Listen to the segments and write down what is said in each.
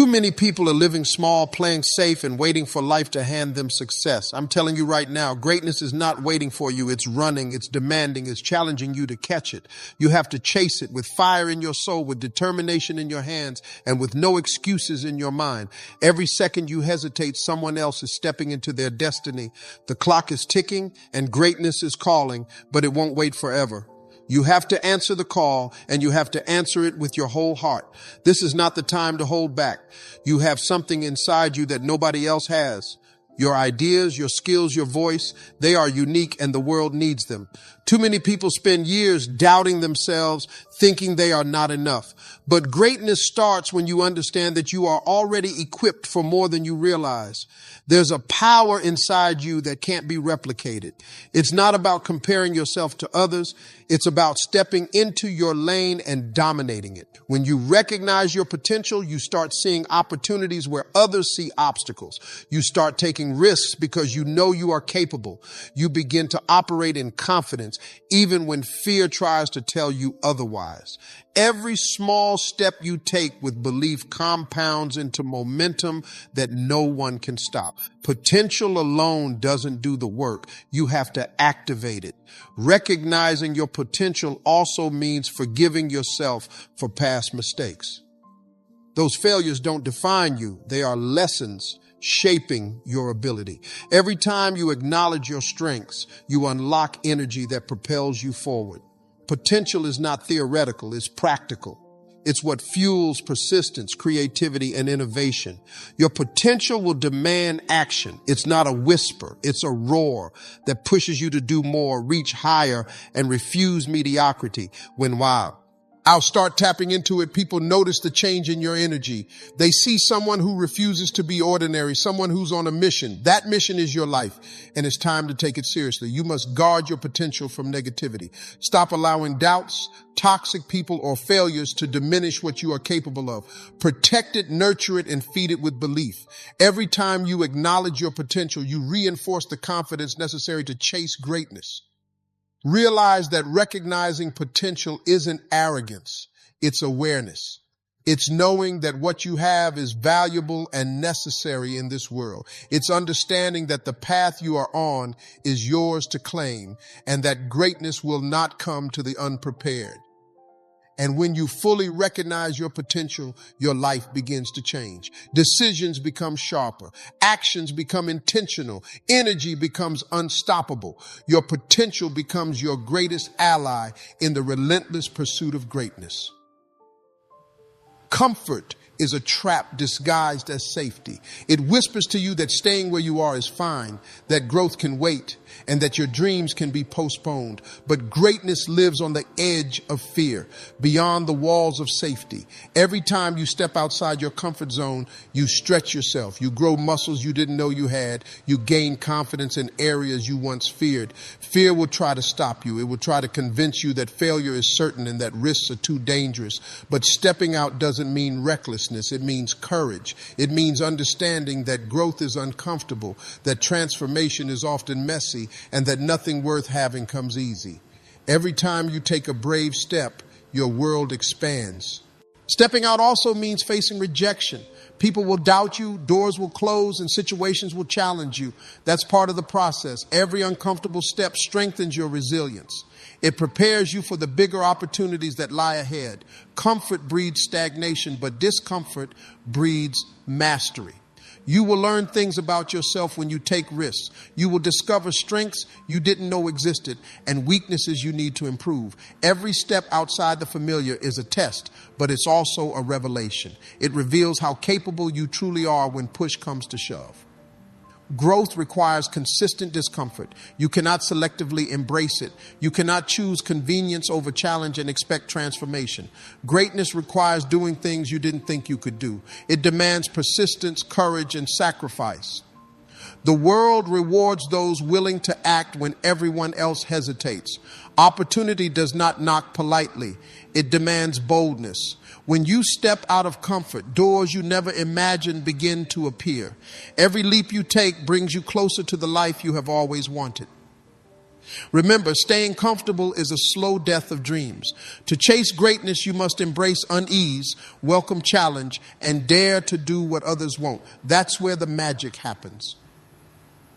Too many people are living small, playing safe, and waiting for life to hand them success. I'm telling you right now, greatness is not waiting for you. It's running, it's demanding, it's challenging you to catch it. You have to chase it with fire in your soul, with determination in your hands, and with no excuses in your mind. Every second you hesitate, someone else is stepping into their destiny. The clock is ticking and greatness is calling, but it won't wait forever. You have to answer the call, and you have to answer it with your whole heart. This is not the time to hold back. You have something inside you that nobody else has. Your ideas, your skills, your voice, they are unique and the world needs them. Too many people spend years doubting themselves, thinking they are not enough. But greatness starts when you understand that you are already equipped for more than you realize. There's a power inside you that can't be replicated. It's not about comparing yourself to others. It's about stepping into your lane and dominating it. When you recognize your potential, you start seeing opportunities where others see obstacles. You start taking risks because you know you are capable. You begin to operate in confidence, even when fear tries to tell you otherwise. Every small step you take with belief compounds into momentum that no one can stop. Potential alone doesn't do the work. You have to activate it. Recognizing your potential also means forgiving yourself for past mistakes. Those failures don't define you. They are lessons shaping your ability. Every time you acknowledge your strengths, you unlock energy that propels you forward. Potential is not theoretical, it's practical. It's what fuels persistence, creativity, and innovation. Your potential will demand action. It's not a whisper, it's a roar that pushes you to do more, reach higher, and refuse mediocrity when wild. I'll start tapping into it. People notice the change in your energy. They see someone who refuses to be ordinary, someone who's on a mission. That mission is your life, and it's time to take it seriously. You must guard your potential from negativity. Stop allowing doubts, toxic people, or failures to diminish what you are capable of. Protect it, nurture it, and feed it with belief. Every time you acknowledge your potential, you reinforce the confidence necessary to chase greatness. Realize that recognizing potential isn't arrogance, it's awareness. It's knowing that what you have is valuable and necessary in this world. It's understanding that the path you are on is yours to claim, and that greatness will not come to the unprepared. And when you fully recognize your potential, your life begins to change. Decisions become sharper. Actions become intentional. Energy becomes unstoppable. Your potential becomes your greatest ally in the relentless pursuit of greatness. Comfort is a trap disguised as safety. It whispers to you that staying where you are is fine, that growth can wait, and that your dreams can be postponed. But greatness lives on the edge of fear, beyond the walls of safety. Every time you step outside your comfort zone, you stretch yourself. You grow muscles you didn't know you had. You gain confidence in areas you once feared. Fear will try to stop you. It will try to convince you that failure is certain and that risks are too dangerous. But stepping out doesn't mean recklessness. It means courage. It means understanding that growth is uncomfortable, that transformation is often messy, and that nothing worth having comes easy. Every time you take a brave step, your world expands. Stepping out also means facing rejection. People will doubt you, doors will close, and situations will challenge you. That's part of the process. Every uncomfortable step strengthens your resilience. It prepares you for the bigger opportunities that lie ahead. Comfort breeds stagnation, but discomfort breeds mastery. You will learn things about yourself when you take risks. You will discover strengths you didn't know existed and weaknesses you need to improve. Every step outside the familiar is a test, but it's also a revelation. It reveals how capable you truly are when push comes to shove. Growth requires consistent discomfort. You cannot selectively embrace it. You cannot choose convenience over challenge and expect transformation. Greatness requires doing things you didn't think you could do. It demands persistence, courage, and sacrifice. The world rewards those willing to act when everyone else hesitates. Opportunity does not knock politely. It demands boldness. When you step out of comfort, doors you never imagined begin to appear. Every leap you take brings you closer to the life you have always wanted. Remember, staying comfortable is a slow death of dreams. To chase greatness, you must embrace unease, welcome challenge, and dare to do what others won't. That's where the magic happens.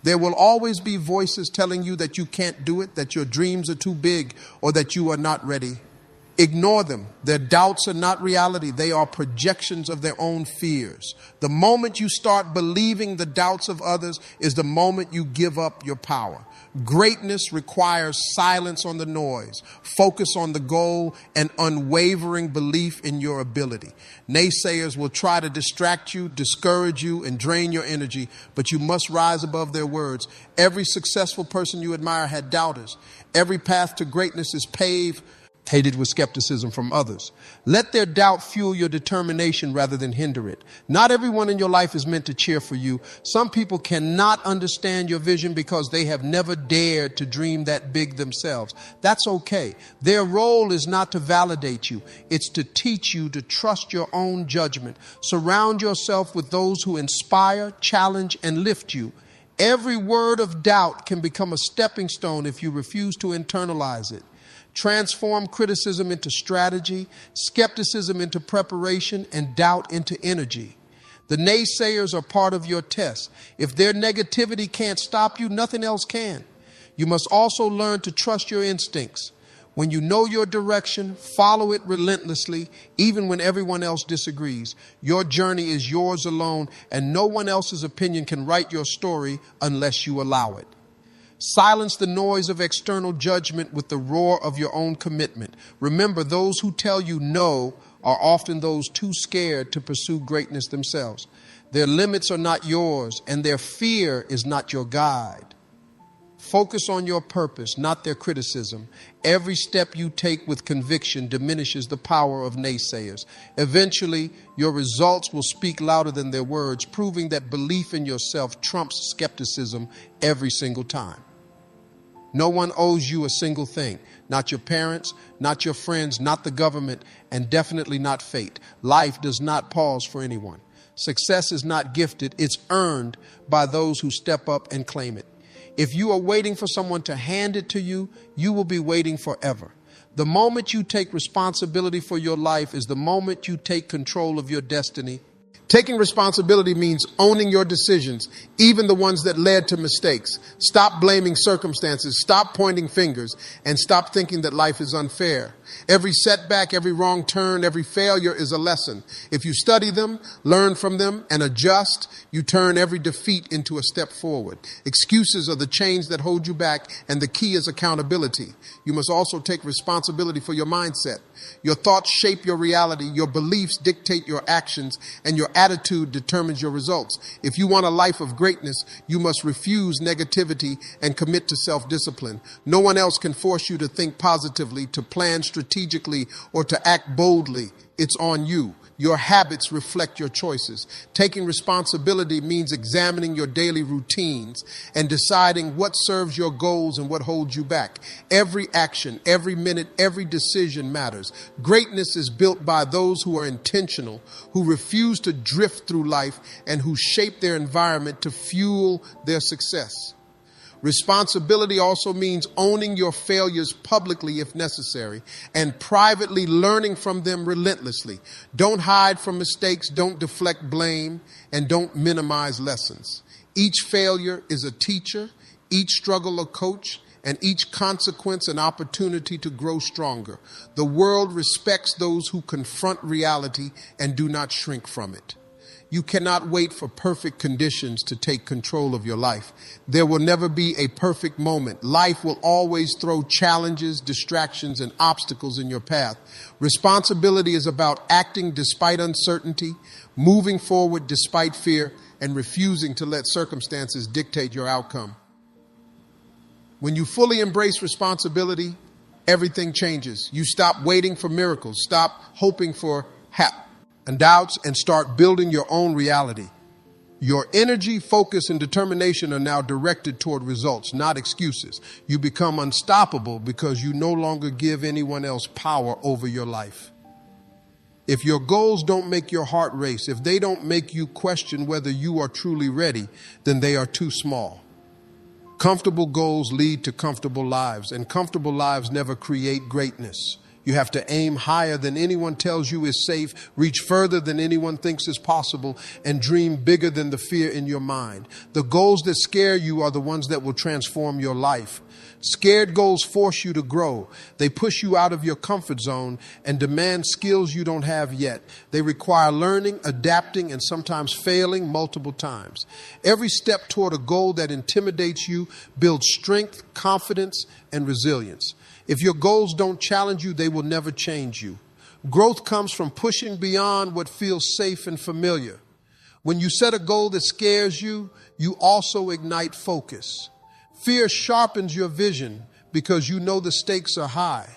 There will always be voices telling you that you can't do it, that your dreams are too big, or that you are not ready. Ignore them. Their doubts are not reality. They are projections of their own fears. The moment you start believing the doubts of others is the moment you give up your power. Greatness requires silence on the noise, focus on the goal, and unwavering belief in your ability. Naysayers will try to distract you, discourage you, and drain your energy, but you must rise above their words. Every successful person you admire had doubters. Every path to greatness is paved with skepticism from others. Let their doubt fuel your determination rather than hinder it. Not everyone in your life is meant to cheer for you. Some people cannot understand your vision because they have never dared to dream that big themselves. That's okay. Their role is not to validate you. It's to teach you to trust your own judgment. Surround yourself with those who inspire, challenge, and lift you. Every word of doubt can become a stepping stone if you refuse to internalize it. Transform criticism into strategy, skepticism into preparation, and doubt into energy. The naysayers are part of your test. If their negativity can't stop you, nothing else can. You must also learn to trust your instincts. When you know your direction, follow it relentlessly, even when everyone else disagrees. Your journey is yours alone, and no one else's opinion can write your story unless you allow it. Silence the noise of external judgment with the roar of your own commitment. Remember, those who tell you no are often those too scared to pursue greatness themselves. Their limits are not yours, and their fear is not your guide. Focus on your purpose, not their criticism. Every step you take with conviction diminishes the power of naysayers. Eventually, your results will speak louder than their words, proving that belief in yourself trumps skepticism every single time. No one owes you a single thing. Not your parents, not your friends, not the government, and definitely not fate. Life does not pause for anyone. Success is not gifted. It's earned by those who step up and claim it. If you are waiting for someone to hand it to you, you will be waiting forever. The moment you take responsibility for your life is the moment you take control of your destiny. Taking responsibility means owning your decisions, even the ones that led to mistakes. Stop blaming circumstances, stop pointing fingers, and stop thinking that life is unfair. Every setback, every wrong turn, every failure is a lesson. If you study them, learn from them, and adjust, you turn every defeat into a step forward. Excuses are the chains that hold you back, and the key is accountability. You must also take responsibility for your mindset. Your thoughts shape your reality, your beliefs dictate your actions, and your attitude determines your results. If you want a life of greatness, you must refuse negativity and commit to self-discipline. No one else can force you to think positively, to plan strategically, or to act boldly. It's on you. Your habits reflect your choices. Taking responsibility means examining your daily routines and deciding what serves your goals and what holds you back. Every action, every minute, every decision matters. Greatness is built by those who are intentional, who refuse to drift through life, and who shape their environment to fuel their success. Responsibility also means owning your failures publicly if necessary and privately learning from them relentlessly. Don't hide from mistakes, don't deflect blame, and don't minimize lessons. Each failure is a teacher, each struggle a coach, and each consequence an opportunity to grow stronger. The world respects those who confront reality and do not shrink from it. You cannot wait for perfect conditions to take control of your life. There will never be a perfect moment. Life will always throw challenges, distractions, and obstacles in your path. Responsibility is about acting despite uncertainty, moving forward despite fear, and refusing to let circumstances dictate your outcome. When you fully embrace responsibility, everything changes. You stop waiting for miracles, stop hoping for and doubts, and start building your own reality. Your energy, focus, and determination are now directed toward results, not excuses. You become unstoppable because you no longer give anyone else power over your life. If your goals don't make your heart race, if they don't make you question whether you are truly ready, then they are too small. Comfortable goals lead to comfortable lives, and comfortable lives never create greatness. You have to aim higher than anyone tells you is safe, reach further than anyone thinks is possible, and dream bigger than the fear in your mind. The goals that scare you are the ones that will transform your life. Scared goals force you to grow. They push you out of your comfort zone and demand skills you don't have yet. They require learning, adapting, and sometimes failing multiple times. Every step toward a goal that intimidates you builds strength, confidence, and resilience. If your goals don't challenge you, they will never change you. Growth comes from pushing beyond what feels safe and familiar. When you set a goal that scares you, you also ignite focus. Fear sharpens your vision because you know the stakes are high.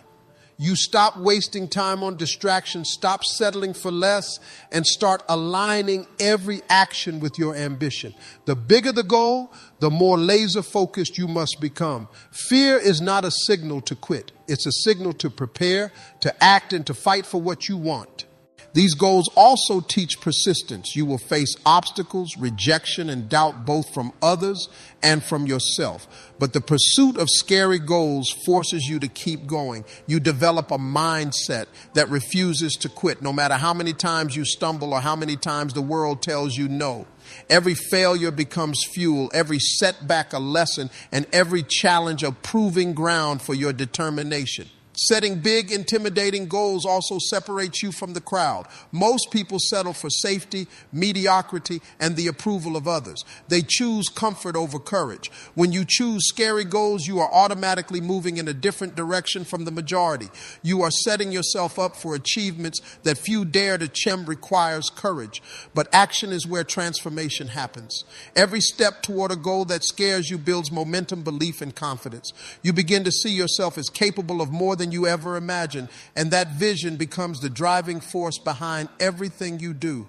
You stop wasting time on distractions, stop settling for less, and start aligning every action with your ambition. The bigger the goal, the more laser focused you must become. Fear is not a signal to quit. It's a signal to prepare, to act, and to fight for what you want. These goals also teach persistence. You will face obstacles, rejection, and doubt both from others and from yourself. But the pursuit of scary goals forces you to keep going. You develop a mindset that refuses to quit, no matter how many times you stumble or how many times the world tells you no. Every failure becomes fuel, every setback a lesson, and every challenge a proving ground for your determination. Setting big, intimidating goals also separates you from the crowd. Most people settle for safety, mediocrity, and the approval of others. They choose comfort over courage. When you choose scary goals, you are automatically moving in a different direction from the majority. You are setting yourself up for achievements that few dare to attempt. Requires courage, but action is where transformation happens. Every step toward a goal that scares you builds momentum, belief, and confidence. You begin to see yourself as capable of more than you ever imagined, and that vision becomes the driving force behind everything you do.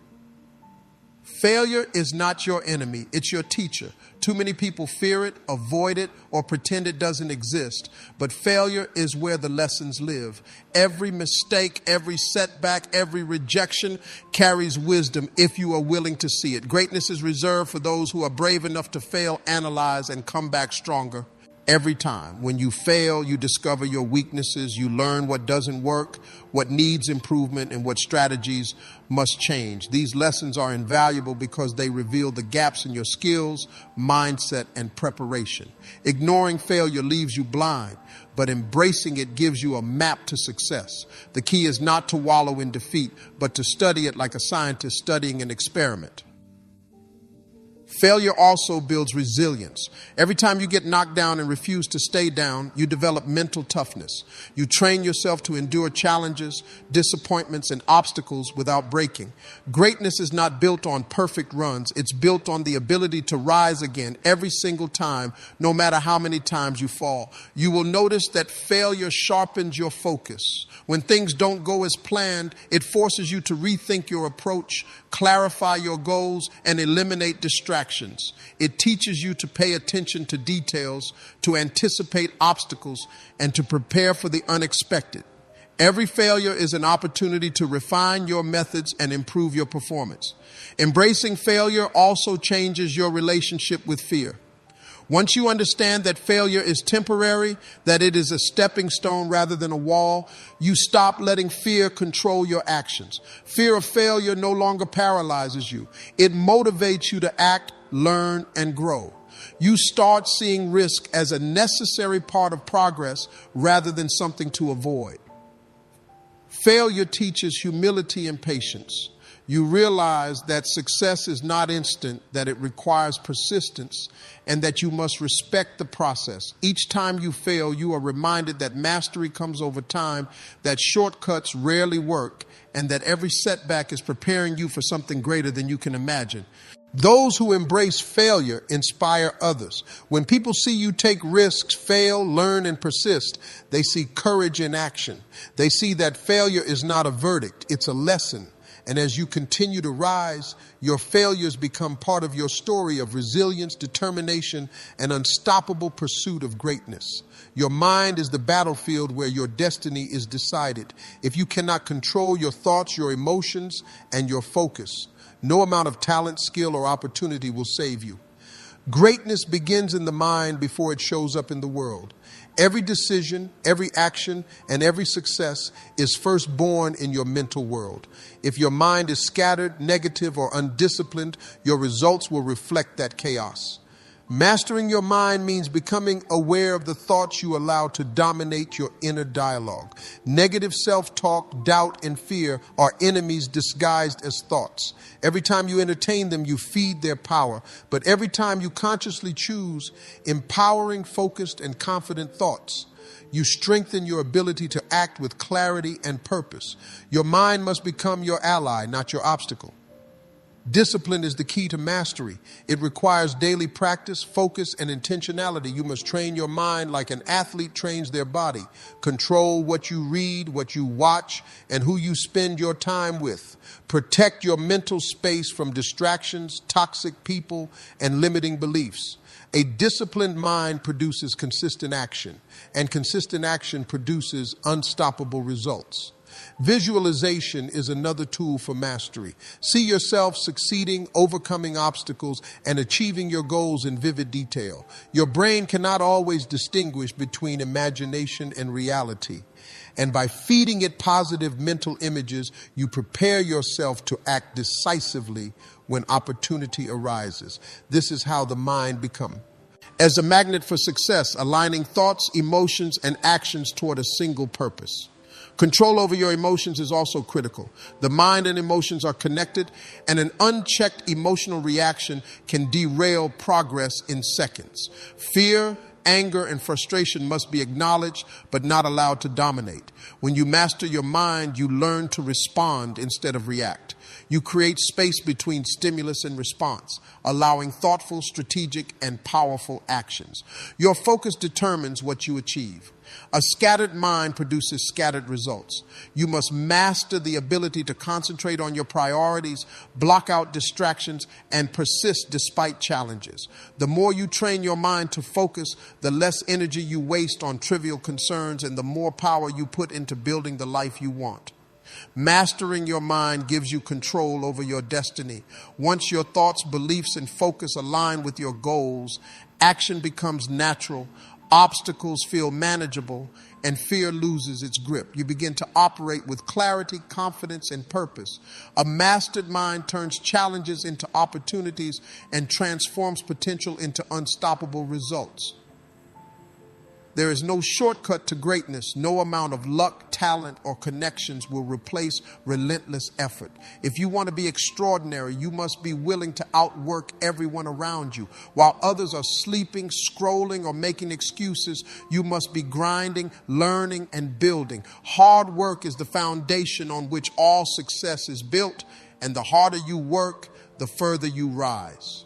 Failure is not your enemy, it's your teacher. Too many people fear it, avoid it, or pretend it doesn't exist. But failure is where the lessons live. Every mistake, every setback, every rejection carries wisdom if you are willing to see it. Greatness is reserved for those who are brave enough to fail, analyze, and come back stronger. Every time. When you fail, you discover your weaknesses, you learn what doesn't work, what needs improvement, and what strategies must change. These lessons are invaluable because they reveal the gaps in your skills, mindset, and preparation. Ignoring failure leaves you blind, but embracing it gives you a map to success. The key is not to wallow in defeat, but to study it like a scientist studying an experiment. Failure also builds resilience. Every time you get knocked down and refuse to stay down, you develop mental toughness. You train yourself to endure challenges, disappointments, and obstacles without breaking. Greatness is not built on perfect runs. It's built on the ability to rise again every single time, no matter how many times you fall. You will notice that failure sharpens your focus. When things don't go as planned, it forces you to rethink your approach, clarify your goals, and eliminate distractions. It teaches you to pay attention to details, to anticipate obstacles, and to prepare for the unexpected. Every failure is an opportunity to refine your methods and improve your performance. Embracing failure also changes your relationship with fear. Once you understand that failure is temporary, that it is a stepping stone rather than a wall, you stop letting fear control your actions. Fear of failure no longer paralyzes you. It motivates you to act, learn, and grow. You start seeing risk as a necessary part of progress rather than something to avoid. Failure teaches humility and patience. You realize that success is not instant, that it requires persistence, and that you must respect the process. Each time you fail, you are reminded that mastery comes over time, that shortcuts rarely work, and that every setback is preparing you for something greater than you can imagine. Those who embrace failure inspire others. When people see you take risks, fail, learn, and persist, they see courage in action. They see that failure is not a verdict, it's a lesson. And as you continue to rise, your failures become part of your story of resilience, determination, and unstoppable pursuit of greatness. Your mind is the battlefield where your destiny is decided. If you cannot control your thoughts, your emotions, and your focus, no amount of talent, skill, or opportunity will save you. Greatness begins in the mind before it shows up in the world. Every decision, every action, and every success is first born in your mental world. If your mind is scattered, negative, or undisciplined, your results will reflect that chaos. Mastering your mind means becoming aware of the thoughts you allow to dominate your inner dialogue. Negative self-talk, doubt, and fear are enemies disguised as thoughts. Every time you entertain them, you feed their power. But every time you consciously choose empowering, focused, and confident thoughts, you strengthen your ability to act with clarity and purpose. Your mind must become your ally, not your obstacle. Discipline is the key to mastery. It requires daily practice, focus, and intentionality. You must train your mind like an athlete trains their body. Control what you read, what you watch, and who you spend your time with. Protect your mental space from distractions, toxic people, and limiting beliefs. A disciplined mind produces consistent action, and consistent action produces unstoppable results. Visualization is another tool for mastery. See yourself succeeding, overcoming obstacles, and achieving your goals in vivid detail. Your brain cannot always distinguish between imagination and reality. And by feeding it positive mental images, you prepare yourself to act decisively when opportunity arises. This is how the mind becomes as a magnet for success, aligning thoughts, emotions, and actions toward a single purpose. Control over your emotions is also critical. The mind and emotions are connected, and an unchecked emotional reaction can derail progress in seconds. Fear, anger, and frustration must be acknowledged, but not allowed to dominate. When you master your mind, you learn to respond instead of react. You create space between stimulus and response, allowing thoughtful, strategic, and powerful actions. Your focus determines what you achieve. A scattered mind produces scattered results. You must master the ability to concentrate on your priorities, block out distractions, and persist despite challenges. The more you train your mind to focus, the less energy you waste on trivial concerns and the more power you put into building the life you want. Mastering your mind gives you control over your destiny. Once your thoughts, beliefs, and focus align with your goals, action becomes natural, obstacles feel manageable, and fear loses its grip. You begin to operate with clarity, confidence, and purpose. A mastered mind turns challenges into opportunities and transforms potential into unstoppable results. There is no shortcut to greatness. No amount of luck, talent, or connections will replace relentless effort. If you want to be extraordinary, you must be willing to outwork everyone around you. While others are sleeping, scrolling, or making excuses, you must be grinding, learning, and building. Hard work is the foundation on which all success is built, and the harder you work, the further you rise.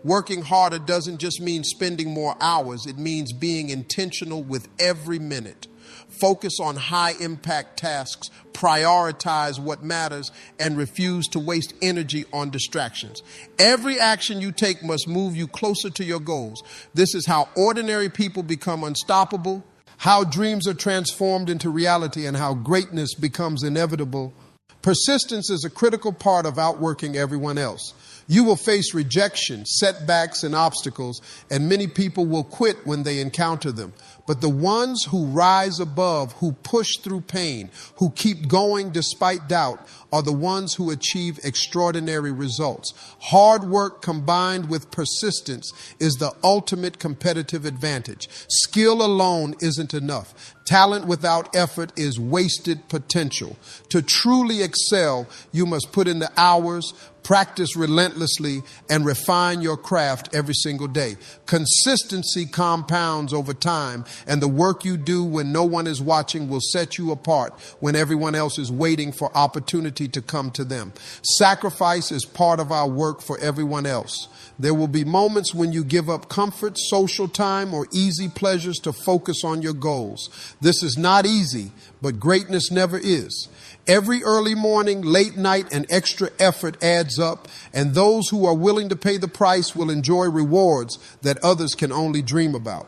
Working harder doesn't just mean spending more hours. It means being intentional with every minute. Focus on high-impact tasks, prioritize what matters, and refuse to waste energy on distractions. Every action you take must move you closer to your goals. This is how ordinary people become unstoppable, how dreams are transformed into reality, and how greatness becomes inevitable. Persistence is a critical part of outworking everyone else. You will face rejection, setbacks, and obstacles, and many people will quit when they encounter them. But the ones who rise above, who push through pain, who keep going despite doubt, are the ones who achieve extraordinary results. Hard work combined with persistence is the ultimate competitive advantage. Skill alone isn't enough. Talent without effort is wasted potential. To truly excel, you must put in the hours, practice relentlessly, and refine your craft every single day. Consistency compounds over time, and the work you do when no one is watching will set you apart when everyone else is waiting for opportunity to come to them. Sacrifice is part of our work for everyone else. There will be moments when you give up comfort, social time, or easy pleasures to focus on your goals. This is not easy, but greatness never is. Every early morning, late night, and extra effort adds up, and those who are willing to pay the price will enjoy rewards that others can only dream about.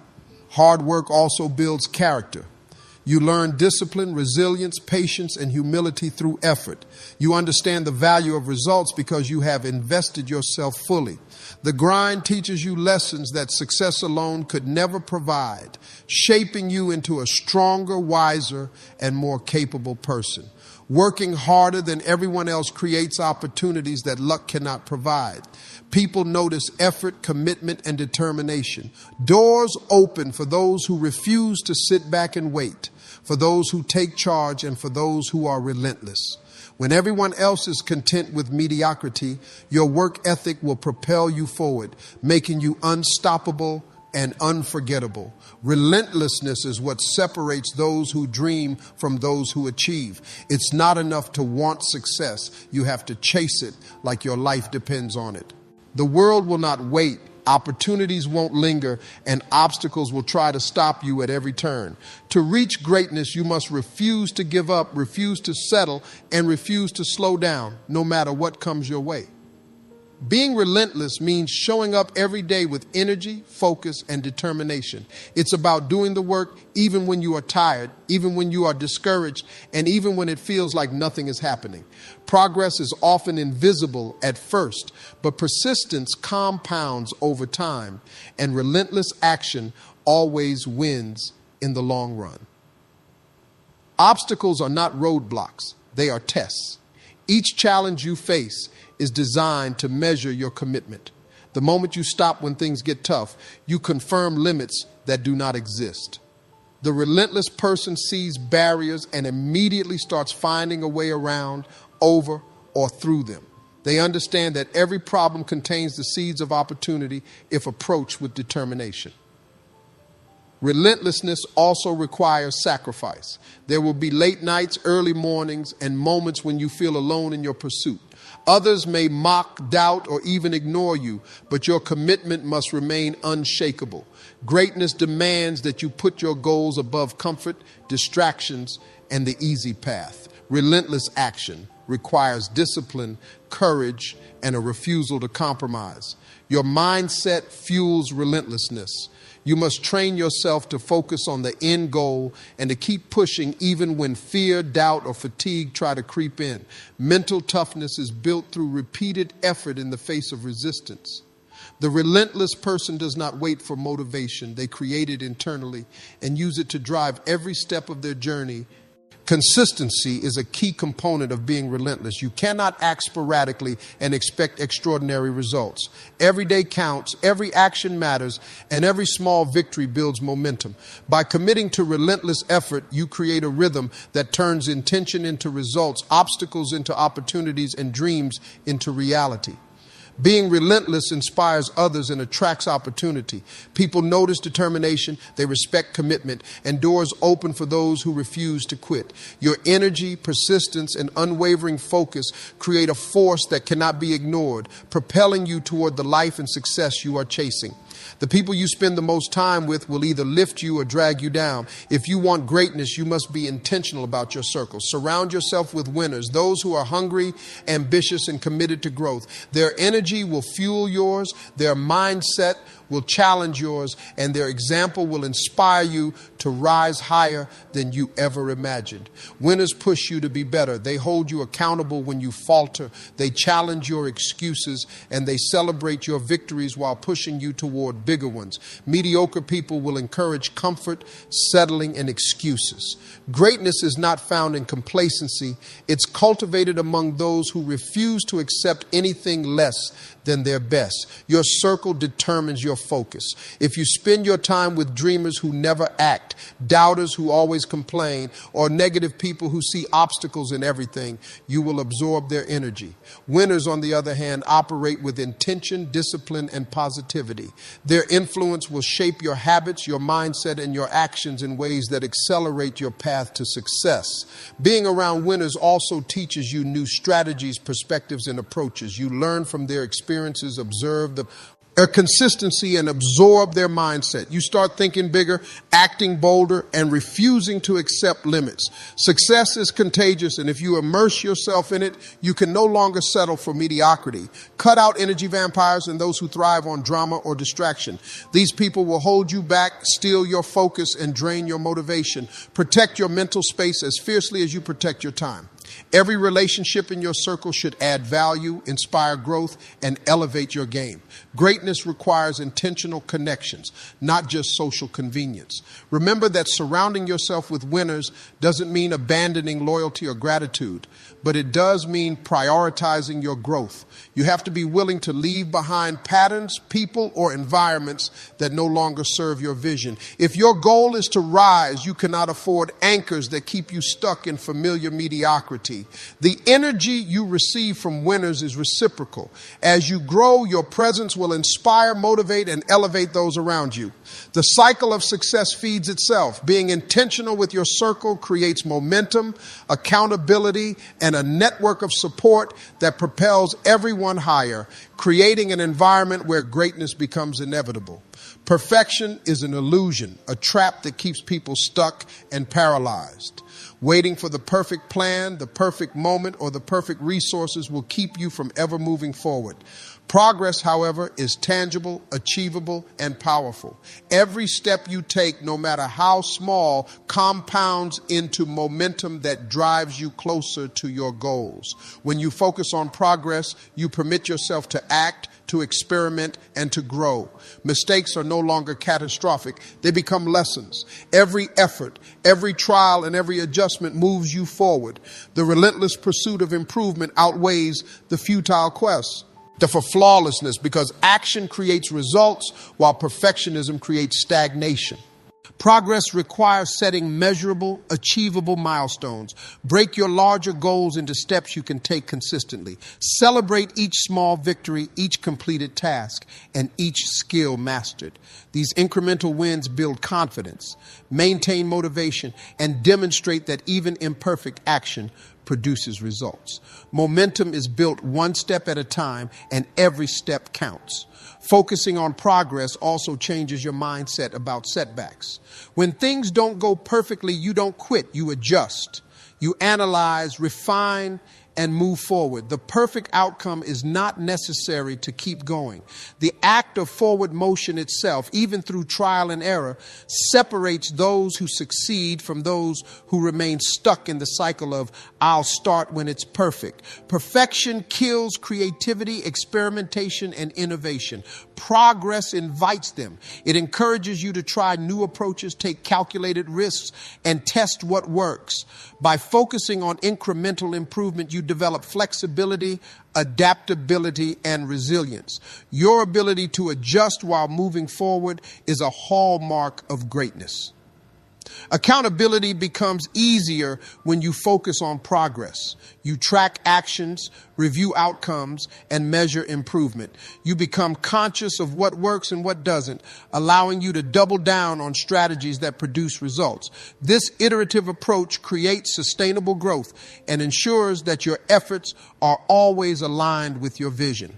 Hard work also builds character. You learn discipline, resilience, patience, and humility through effort. You understand the value of results because you have invested yourself fully. The grind teaches you lessons that success alone could never provide, shaping you into a stronger, wiser, and more capable person. Working harder than everyone else creates opportunities that luck cannot provide. People notice effort, commitment, and determination. Doors open for those who refuse to sit back and wait, for those who take charge, and for those who are relentless. When everyone else is content with mediocrity, your work ethic will propel you forward, making you unstoppable and unforgettable. Relentlessness is what separates those who dream from those who achieve. It's not enough to want success. You have to chase it like your life depends on it. The world will not wait. Opportunities won't linger, and obstacles will try to stop you at every turn. To reach greatness, you must refuse to give up, refuse to settle, and refuse to slow down, no matter what comes your way. Being relentless means showing up every day with energy, focus, and determination. It's about doing the work even when you are tired, even when you are discouraged, and even when it feels like nothing is happening. Progress is often invisible at first, but persistence compounds over time, and relentless action always wins in the long run. Obstacles are not roadblocks, they are tests. Each challenge you face is designed to measure your commitment. The moment you stop when things get tough, you confirm limits that do not exist. The relentless person sees barriers and immediately starts finding a way around, over, or through them. They understand that every problem contains the seeds of opportunity if approached with determination. Relentlessness also requires sacrifice. There will be late nights, early mornings, and moments when you feel alone in your pursuit. Others may mock, doubt, or even ignore you, but your commitment must remain unshakable. Greatness demands that you put your goals above comfort, distractions, and the easy path. Relentless action requires discipline, courage, and a refusal to compromise. Your mindset fuels relentlessness. You must train yourself to focus on the end goal and to keep pushing even when fear, doubt, or fatigue try to creep in. Mental toughness is built through repeated effort in the face of resistance. The relentless person does not wait for motivation. They create it internally and use it to drive every step of their journey. Consistency is a key component of being relentless. You cannot act sporadically and expect extraordinary results. Every day counts, every action matters, and every small victory builds momentum. By committing to relentless effort, you create a rhythm that turns intention into results, obstacles into opportunities, and dreams into reality. Being relentless inspires others and attracts opportunity. People notice determination, they respect commitment, and doors open for those who refuse to quit. Your energy, persistence, and unwavering focus create a force that cannot be ignored, propelling you toward the life and success you are chasing. The people you spend the most time with will either lift you or drag you down. If you want greatness, you must be intentional about your circle. Surround yourself with winners, those who are hungry, ambitious, and committed to growth. Their energy will fuel yours, their mindset will challenge yours, and their example will inspire you to rise higher than you ever imagined. Winners push you to be better. They hold you accountable when you falter. They challenge your excuses, and they celebrate your victories while pushing you toward bigger ones. Mediocre people will encourage comfort, settling, and excuses. Greatness is not found in complacency. It's cultivated among those who refuse to accept anything less than their best. Your circle determines your focus. If you spend your time with dreamers who never act, doubters who always complain, or negative people who see obstacles in everything, you will absorb their energy. Winners, on the other hand, operate with intention, discipline, and positivity. Their influence will shape your habits, your mindset, and your actions in ways that accelerate your path to success. Being around winners also teaches you new strategies, perspectives, and approaches. You learn from their experiences, observe the a consistency and absorb their mindset. You start thinking bigger, acting bolder, and refusing to accept limits. Success is contagious, and if you immerse yourself in it, you can no longer settle for mediocrity. Cut out energy vampires and those who thrive on drama or distraction. These people will hold you back, steal your focus, and drain your motivation. Protect your mental space as fiercely as you protect your time. Every relationship in your circle should add value, inspire growth, and elevate your game. Greatness requires intentional connections, not just social convenience. Remember that surrounding yourself with winners doesn't mean abandoning loyalty or gratitude, but it does mean prioritizing your growth. You have to be willing to leave behind patterns, people, or environments that no longer serve your vision. If your goal is to rise, you cannot afford anchors that keep you stuck in familiar mediocrity. The energy you receive from winners is reciprocal. As you grow, your presence will inspire, motivate, and elevate those around you. The cycle of success feeds itself. Being intentional with your circle creates momentum, accountability, and a network of support that propels everyone higher, creating an environment where greatness becomes inevitable. Perfection is an illusion, a trap that keeps people stuck and paralyzed. Waiting for the perfect plan, the perfect moment, or the perfect resources will keep you from ever moving forward. Progress, however, is tangible, achievable, and powerful. Every step you take, no matter how small, compounds into momentum that drives you closer to your goals. When you focus on progress, you permit yourself to act, to experiment, and to grow. Mistakes are no longer catastrophic. They become lessons. Every effort, every trial, and every adjustment moves you forward. The relentless pursuit of improvement outweighs the futile quest for flawlessness, because action creates results while perfectionism creates stagnation. Progress requires setting measurable, achievable milestones. Break your larger goals into steps you can take consistently. Celebrate each small victory, each completed task, and each skill mastered. These incremental wins build confidence, maintain motivation, and demonstrate that even imperfect action produces results. Momentum is built one step at a time, and every step counts. Focusing on progress also changes your mindset about setbacks. When things don't go perfectly, you don't quit, you adjust. You analyze, refine, and move forward. The perfect outcome is not necessary to keep going. The act of forward motion itself, even through trial and error, separates those who succeed from those who remain stuck in the cycle of "I'll start when it's perfect." Perfection kills creativity, experimentation, and innovation. Progress invites them. It encourages you to try new approaches, take calculated risks, and test what works. By focusing on incremental improvement, you develop flexibility, adaptability, and resilience. Your ability to adjust while moving forward is a hallmark of greatness. Accountability becomes easier when you focus on progress. You track actions, review outcomes, and measure improvement. You become conscious of what works and what doesn't, allowing you to double down on strategies that produce results. This iterative approach creates sustainable growth and ensures that your efforts are always aligned with your vision.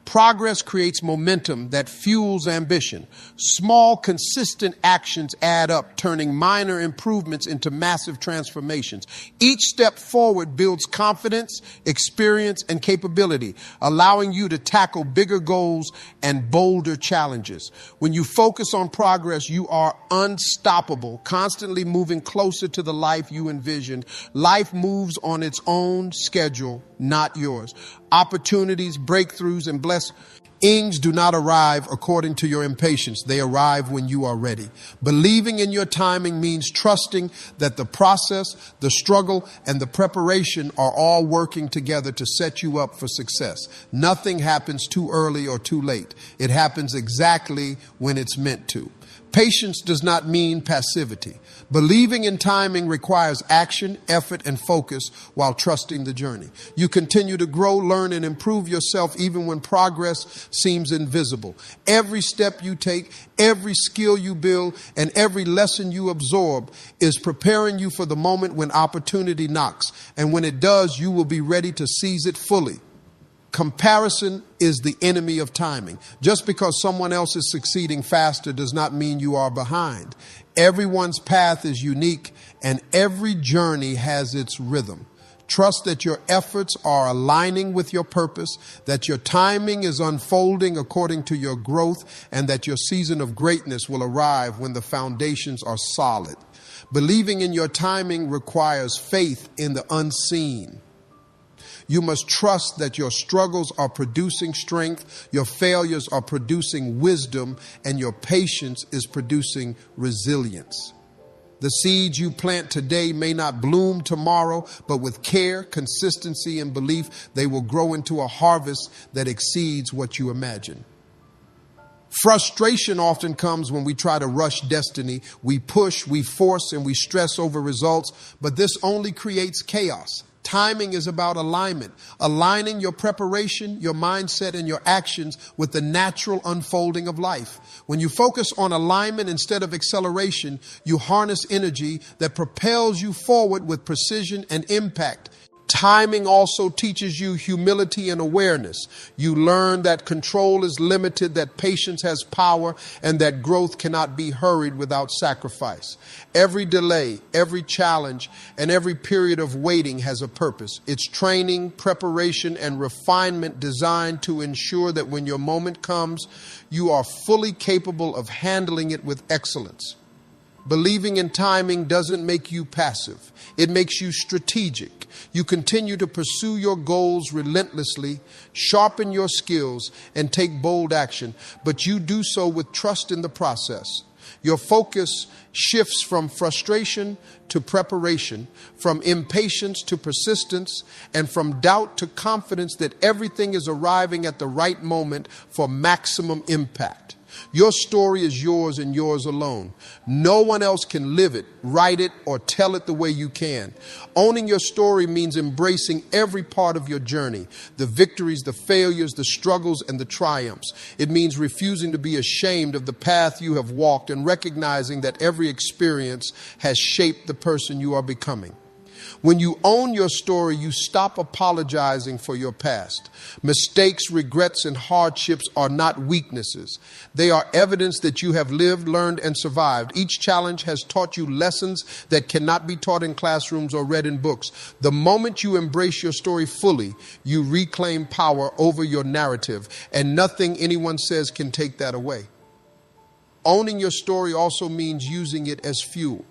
Progress creates momentum that fuels ambition. Small, consistent actions add up, turning minor improvements into massive transformations. Each step forward builds confidence, experience, and capability, allowing you to tackle bigger goals and bolder challenges. When you focus on progress, you are unstoppable, constantly moving closer to the life you envisioned. Life moves on its own schedule, not yours. Opportunities, breakthroughs, and blessings do not arrive according to your impatience. They arrive when you are ready. Believing in your timing means trusting that the process, the struggle, and the preparation are all working together to set you up for success. Nothing happens too early or too late. It happens exactly when it's meant to. Patience does not mean passivity. Believing in timing requires action, effort, and focus while trusting the journey. You continue to grow, learn, and improve yourself even when progress seems invisible. Every step you take, every skill you build, and every lesson you absorb is preparing you for the moment when opportunity knocks. And when it does, you will be ready to seize it fully. Comparison is the enemy of timing. Just because someone else is succeeding faster does not mean you are behind. Everyone's path is unique and every journey has its rhythm. Trust that your efforts are aligning with your purpose, that your timing is unfolding according to your growth, and that your season of greatness will arrive when the foundations are solid. Believing in your timing requires faith in the unseen. You must trust that your struggles are producing strength, your failures are producing wisdom, and your patience is producing resilience. The seeds you plant today may not bloom tomorrow, but with care, consistency, and belief, they will grow into a harvest that exceeds what you imagine. Frustration often comes when we try to rush destiny. We push, we force, and we stress over results, but this only creates chaos. Timing is about alignment, aligning your preparation, your mindset, and your actions with the natural unfolding of life. When you focus on alignment instead of acceleration, you harness energy that propels you forward with precision and impact. Timing also teaches you humility and awareness. You learn that control is limited, that patience has power, and that growth cannot be hurried without sacrifice. Every delay, every challenge, and every period of waiting has a purpose. It's training, preparation, and refinement designed to ensure that when your moment comes, you are fully capable of handling it with excellence. Believing in timing doesn't make you passive. It makes you strategic. You continue to pursue your goals relentlessly, sharpen your skills, and take bold action, but you do so with trust in the process. Your focus shifts from frustration to preparation, from impatience to persistence, and from doubt to confidence that everything is arriving at the right moment for maximum impact. Your story is yours and yours alone. No one else can live it, write it, or tell it the way you can. Owning your story means embracing every part of your journey, the victories, the failures, the struggles, and the triumphs. It means refusing to be ashamed of the path you have walked and recognizing that every experience has shaped the person you are becoming. When you own your story, you stop apologizing for your past. Mistakes, regrets, and hardships are not weaknesses. They are evidence that you have lived, learned, and survived. Each challenge has taught you lessons that cannot be taught in classrooms or read in books. The moment you embrace your story fully, you reclaim power over your narrative, and nothing anyone says can take that away. Owning your story also means using it as fuel.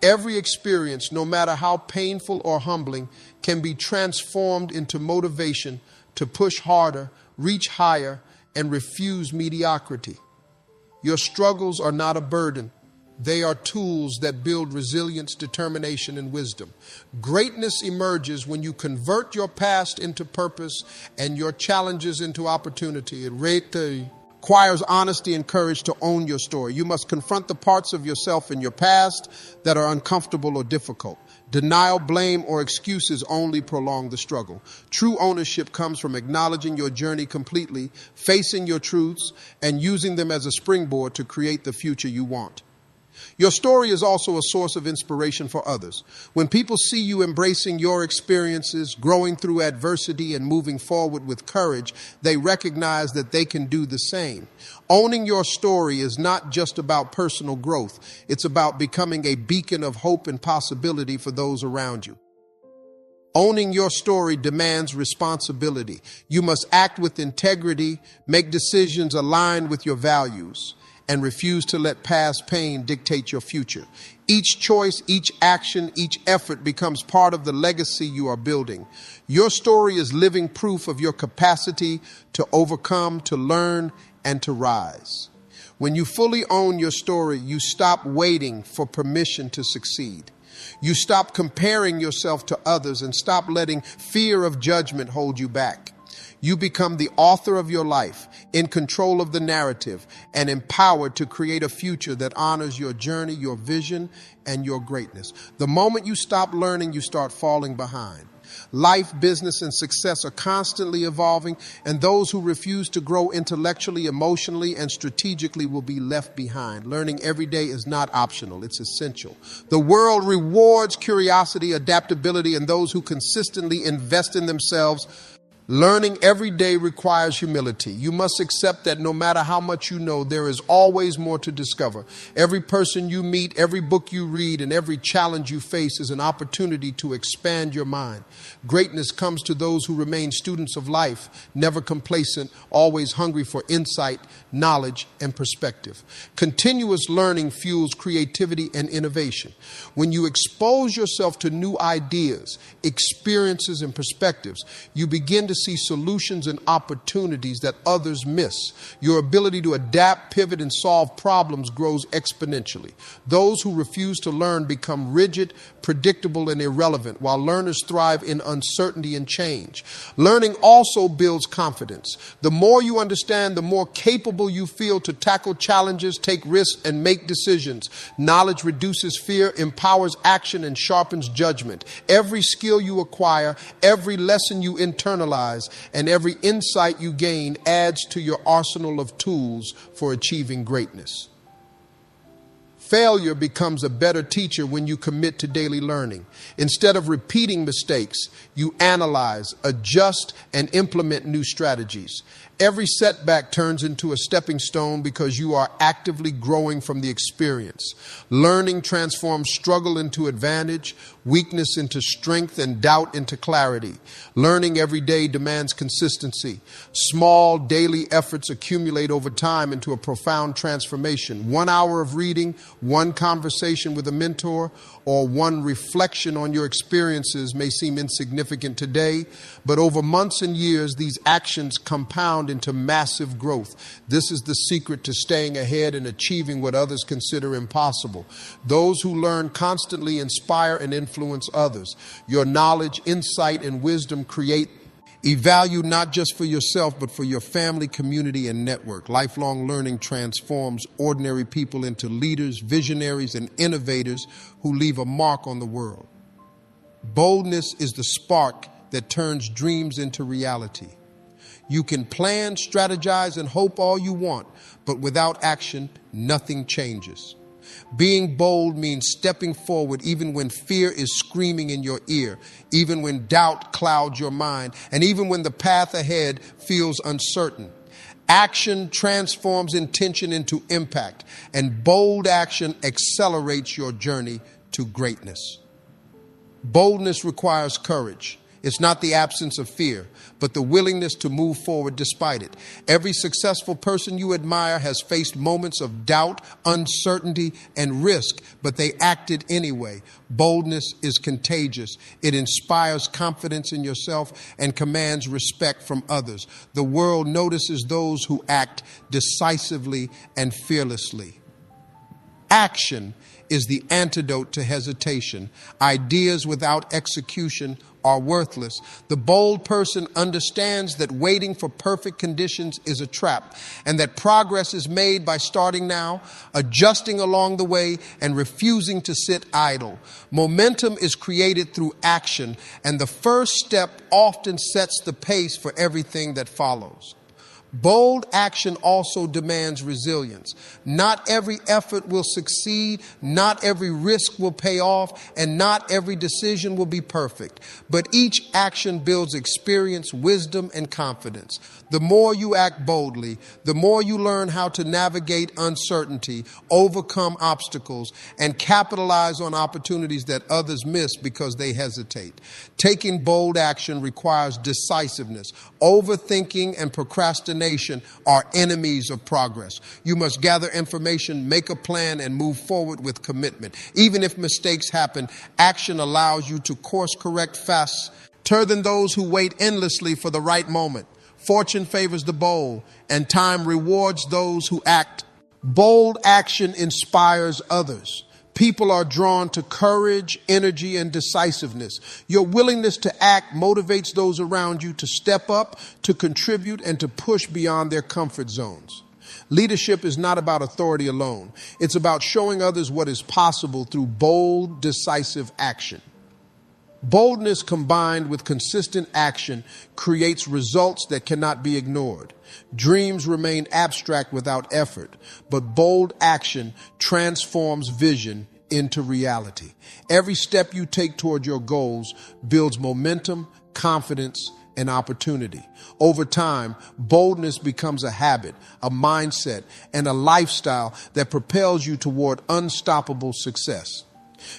Every experience, no matter how painful or humbling, can be transformed into motivation to push harder, reach higher, and refuse mediocrity. Your struggles are not a burden. They are tools that build resilience, determination, and wisdom. Greatness emerges when you convert your past into purpose and your challenges into opportunity. It requires honesty and courage to own your story. You must confront the parts of yourself in your past that are uncomfortable or difficult. Denial, blame, or excuses only prolong the struggle. True ownership comes from acknowledging your journey completely, facing your truths, and using them as a springboard to create the future you want. Your story is also a source of inspiration for others. When people see you embracing your experiences, growing through adversity, and moving forward with courage, they recognize that they can do the same. Owning your story is not just about personal growth. It's about becoming a beacon of hope and possibility for those around you. Owning your story demands responsibility. You must act with integrity, make decisions aligned with your values, and refuse to let past pain dictate your future. Each choice, each action, each effort becomes part of the legacy you are building. Your story is living proof of your capacity to overcome, to learn, and to rise. When you fully own your story, you stop waiting for permission to succeed. You stop comparing yourself to others and stop letting fear of judgment hold you back. You become the author of your life, in control of the narrative, and empowered to create a future that honors your journey, your vision, and your greatness. The moment you stop learning, you start falling behind. Life, business, and success are constantly evolving, and those who refuse to grow intellectually, emotionally, and strategically will be left behind. Learning every day is not optional, it's essential. The world rewards curiosity, adaptability, and those who consistently invest in themselves. Learning every day requires humility. You must accept that no matter how much you know, there is always more to discover. Every person you meet, every book you read, and every challenge you face is an opportunity to expand your mind. Greatness comes to those who remain students of life, never complacent, always hungry for insight, knowledge, and perspective. Continuous learning fuels creativity and innovation. When you expose yourself to new ideas, experiences, and perspectives, you begin to see solutions and opportunities that others miss. Your ability to adapt, pivot, and solve problems grows exponentially. Those who refuse to learn become rigid, predictable, and irrelevant, while learners thrive in uncertainty and change. Learning also builds confidence. The more you understand, the more capable you feel to tackle challenges, take risks, and make decisions. Knowledge reduces fear, empowers action, and sharpens judgment. Every skill you acquire, every lesson you internalize, and every insight you gain adds to your arsenal of tools for achieving greatness. Failure becomes a better teacher when you commit to daily learning. Instead of repeating mistakes, you analyze, adjust, and implement new strategies. Every setback turns into a stepping stone because you are actively growing from the experience. Learning transforms struggle into advantage, weakness into strength, and doubt into clarity. Learning every day demands consistency. Small daily efforts accumulate over time into a profound transformation. 1 hour of reading, one conversation with a mentor, or one reflection on your experiences may seem insignificant today, but over months and years, these actions compound into massive growth. This is the secret to staying ahead and achieving what others consider impossible. Those who learn constantly inspire and influence others. Your knowledge, insight, and wisdom create value not just for yourself, but for your family, community, and network. Lifelong learning transforms ordinary people into leaders, visionaries, and innovators who leave a mark on the world. Boldness is the spark that turns dreams into reality. You can plan, strategize, and hope all you want, but without action, nothing changes. Being bold means stepping forward even when fear is screaming in your ear, even when doubt clouds your mind, and even when the path ahead feels uncertain. Action transforms intention into impact, and bold action accelerates your journey to greatness. Boldness requires courage. It's not the absence of fear, but the willingness to move forward despite it. Every successful person you admire has faced moments of doubt, uncertainty, and risk, but they acted anyway. Boldness is contagious. It inspires confidence in yourself and commands respect from others. The world notices those who act decisively and fearlessly. Action is the antidote to hesitation. Ideas without execution are worthless. The bold person understands that waiting for perfect conditions is a trap, and that progress is made by starting now, adjusting along the way, and refusing to sit idle. Momentum is created through action, and the first step often sets the pace for everything that follows. Bold action also demands resilience. Not every effort will succeed, not every risk will pay off, and not every decision will be perfect. But each action builds experience, wisdom, and confidence. The more you act boldly, the more you learn how to navigate uncertainty, overcome obstacles, and capitalize on opportunities that others miss because they hesitate. Taking bold action requires decisiveness. Overthinking and procrastination are enemies of progress. You must gather information, make a plan, and move forward with commitment. Even if mistakes happen, action allows you to course correct faster than those who wait endlessly for the right moment. Fortune favors the bold, and time rewards those who act. Bold action inspires others. People are drawn to courage, energy, and decisiveness. Your willingness to act motivates those around you to step up, to contribute, and to push beyond their comfort zones. Leadership is not about authority alone. It's about showing others what is possible through bold, decisive action. Boldness combined with consistent action creates results that cannot be ignored. Dreams remain abstract without effort, but bold action transforms vision into reality. Every step you take toward your goals builds momentum, confidence, and opportunity. Over time, boldness becomes a habit, a mindset, and a lifestyle that propels you toward unstoppable success.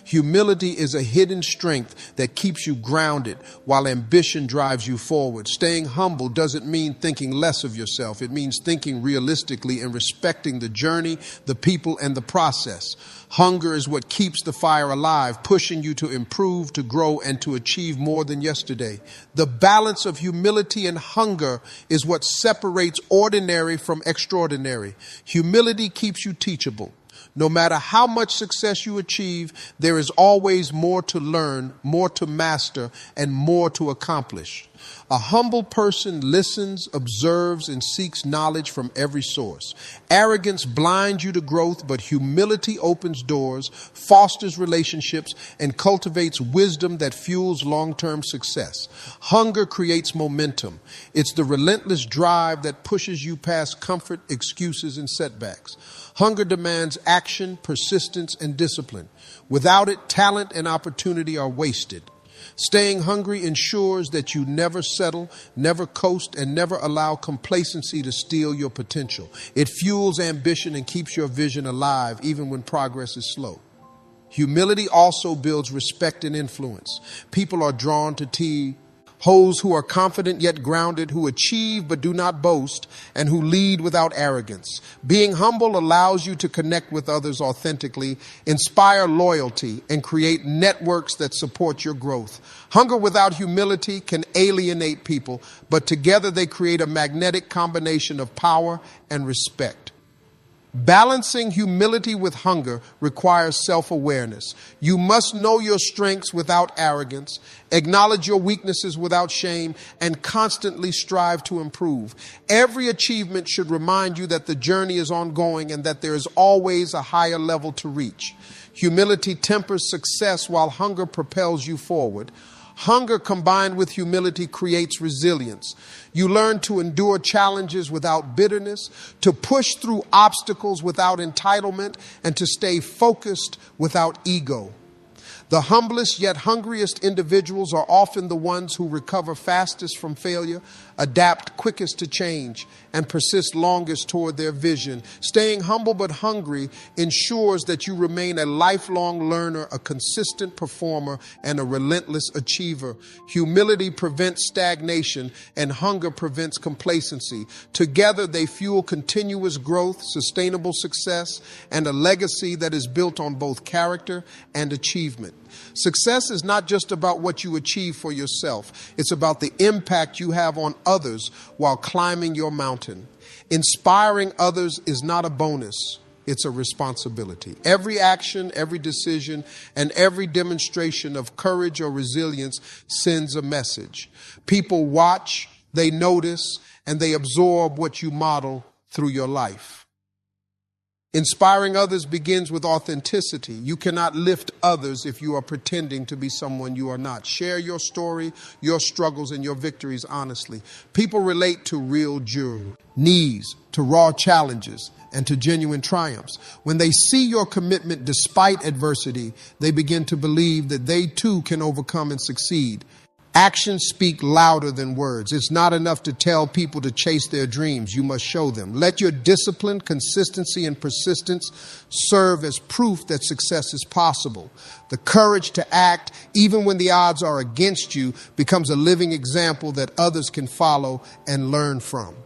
Humility is a hidden strength that keeps you grounded while ambition drives you forward. Staying humble doesn't mean thinking less of yourself. It means thinking realistically and respecting the journey, the people, and the process. Hunger is what keeps the fire alive, pushing you to improve, to grow, and to achieve more than yesterday. The balance of humility and hunger is what separates ordinary from extraordinary. Humility keeps you teachable. No matter how much success you achieve, there is always more to learn, more to master, and more to accomplish. A humble person listens, observes, and seeks knowledge from every source. Arrogance blinds you to growth, but humility opens doors, fosters relationships, and cultivates wisdom that fuels long-term success. Hunger creates momentum. It's the relentless drive that pushes you past comfort, excuses, and setbacks. Hunger demands action, persistence, and discipline. Without it, talent and opportunity are wasted. Staying hungry ensures that you never settle, never coast, and never allow complacency to steal your potential. It fuels ambition and keeps your vision alive even when progress is slow. Humility also builds respect and influence. People are drawn to those who are confident yet grounded, who achieve but do not boast, and who lead without arrogance. Being humble allows you to connect with others authentically, inspire loyalty, and create networks that support your growth. Hunger without humility can alienate people, but together they create a magnetic combination of power and respect. Balancing humility with hunger requires self-awareness. You must know your strengths without arrogance, acknowledge your weaknesses without shame, and constantly strive to improve. Every achievement should remind you that the journey is ongoing and that there is always a higher level to reach. Humility tempers success while hunger propels you forward. Hunger combined with humility creates resilience. You learn to endure challenges without bitterness, to push through obstacles without entitlement, and to stay focused without ego. The humblest yet hungriest individuals are often the ones who recover fastest from failure, adapt quickest to change, and persist longest toward their vision. Staying humble but hungry ensures that you remain a lifelong learner, a consistent performer, and a relentless achiever. Humility prevents stagnation, and hunger prevents complacency. Together, they fuel continuous growth, sustainable success, and a legacy that is built on both character and achievement. Success is not just about what you achieve for yourself. It's about the impact you have on others while climbing your mountain. Inspiring others is not a bonus. It's a responsibility. Every action, every decision, and every demonstration of courage or resilience sends a message. People watch, they notice, and they absorb what you model through your life. Inspiring others begins with authenticity. You cannot lift others if you are pretending to be someone you are not. Share your story, your struggles, and your victories honestly. People relate to real journeys, to raw challenges, and to genuine triumphs. When they see your commitment despite adversity, they begin to believe that they too can overcome and succeed. Actions speak louder than words. It's not enough to tell people to chase their dreams. You must show them. Let your discipline, consistency, and persistence serve as proof that success is possible. The courage to act, even when the odds are against you, becomes a living example that others can follow and learn from.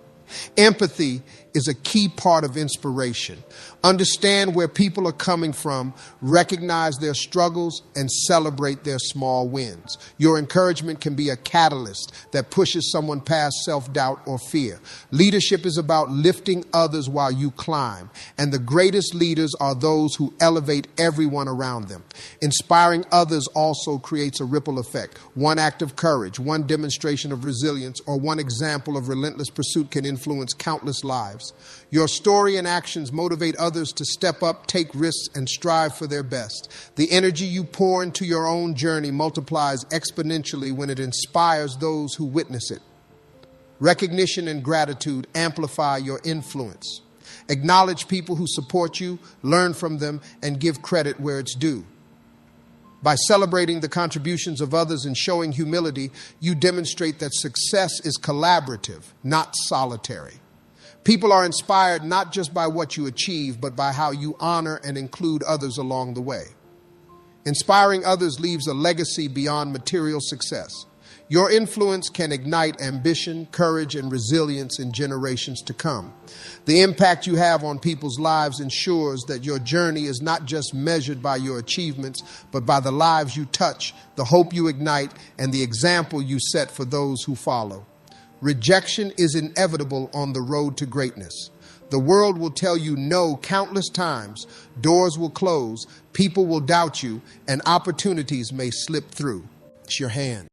Empathy is a key part of inspiration. Understand where people are coming from, recognize their struggles, and celebrate their small wins. Your encouragement can be a catalyst that pushes someone past self-doubt or fear. Leadership is about lifting others while you climb, and the greatest leaders are those who elevate everyone around them. Inspiring others also creates a ripple effect. One act of courage, one demonstration of resilience, or one example of relentless pursuit can influence countless lives. Your story and actions motivate others to step up, take risks, and strive for their best. The energy you pour into your own journey multiplies exponentially when it inspires those who witness it. Recognition and gratitude amplify your influence. Acknowledge people who support you, learn from them, and give credit where it's due. By celebrating the contributions of others and showing humility, you demonstrate that success is collaborative, not solitary. People are inspired not just by what you achieve, but by how you honor and include others along the way. Inspiring others leaves a legacy beyond material success. Your influence can ignite ambition, courage, and resilience in generations to come. The impact you have on people's lives ensures that your journey is not just measured by your achievements, but by the lives you touch, the hope you ignite, and the example you set for those who follow. Rejection is inevitable on the road to greatness. The world will tell you no countless times, doors will close, people will doubt you, and opportunities may slip through. It's your hand.